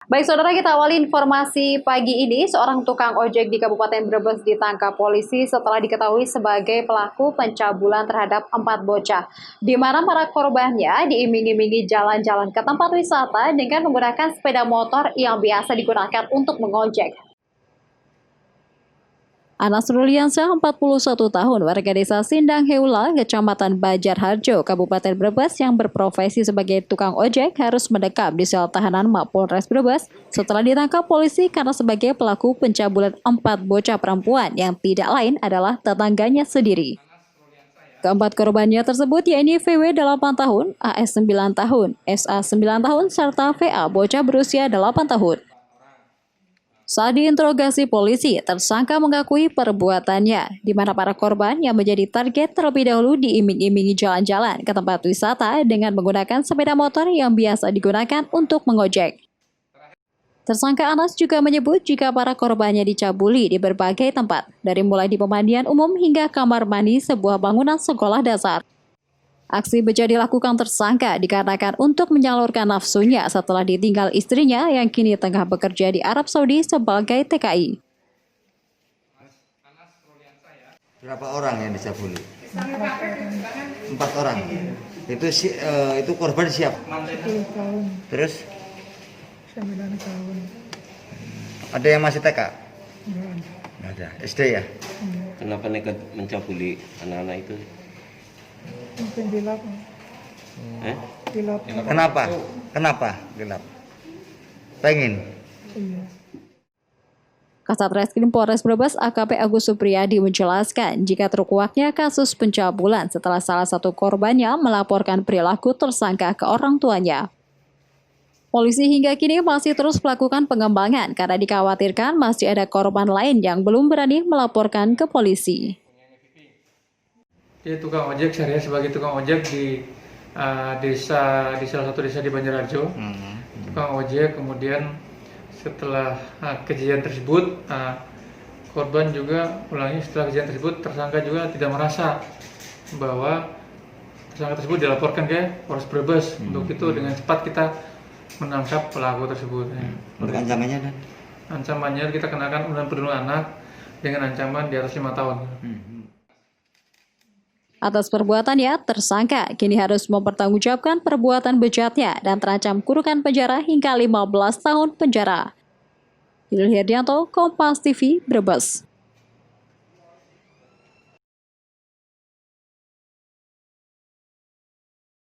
Baik saudara, kita awali informasi pagi ini. Seorang tukang ojek di Kabupaten Brebes ditangkap polisi setelah diketahui sebagai pelaku pencabulan terhadap 4 bocah, di mana para korbannya diiming-imingi jalan-jalan ke tempat wisata dengan menggunakan sepeda motor yang biasa digunakan untuk mengojek. Anas Ruliansyah, 41 tahun, warga desa Sindang Heula, Kecamatan Bajar Harjo, Kabupaten Brebes yang berprofesi sebagai tukang ojek harus mendekam di sel tahanan Mapolres Brebes setelah ditangkap polisi karena sebagai pelaku pencabulan 4 bocah perempuan yang tidak lain adalah tetangganya sendiri. Keempat korbannya tersebut yaitu VW 8 tahun, AS 9 tahun, SA 9 tahun, serta VA bocah berusia 8 tahun. Saat diinterogasi polisi, tersangka mengakui perbuatannya, di mana para korban yang menjadi target terlebih dahulu diiming-imingi jalan-jalan ke tempat wisata dengan menggunakan sepeda motor yang biasa digunakan untuk mengojek. Tersangka Anas juga menyebut jika para korbannya dicabuli di berbagai tempat, dari mulai di pemandian umum hingga kamar mandi sebuah bangunan sekolah dasar. Aksi bejat dilakukan tersangka dikarenakan untuk menyalurkan nafsunya setelah ditinggal istrinya yang kini tengah bekerja di Arab Saudi sebagai TKI. Berapa orang yang dicabuli? 4 orang. Itu korban siapa? 10 tahun, Terus 9 tahun. ada yang masih TK? Enggak Nggak ada. ada. SD ya? Kenapa nekat mencabuli anak-anak itu? Mungkin dilap. Dilap. Kenapa? Kenapa gelap? Pengen? Iya. Kasat Reskrim Polres Brebes AKP Agus Supriyadi menjelaskan jika terkuaknya kasus pencabulan setelah salah satu korbannya melaporkan perilaku tersangka ke orang tuanya. Polisi hingga kini masih terus melakukan pengembangan karena dikhawatirkan masih ada korban lain yang belum berani melaporkan ke polisi. Dia tukang ojek, saya sebagai tukang ojek di salah satu desa di Banjarharjo. Tukang ojek, kemudian setelah kejadian tersebut, korban juga setelah kejadian tersebut, tersangka juga tidak merasa bahwa tersangka tersebut dilaporkan ke Polres Brebes. Untuk itu dengan cepat kita menangkap pelaku tersebut. Untuk ancamannya dan? Ancamannya kita kenakan undang perlindungan anak dengan ancaman di atas 5 tahun. Atas perbuatannya, tersangka kini harus mempertanggungjawabkan perbuatan bejatnya dan terancam kurungan penjara hingga 15 tahun penjara. Yul Herdianto, Kompas TV, Brebes.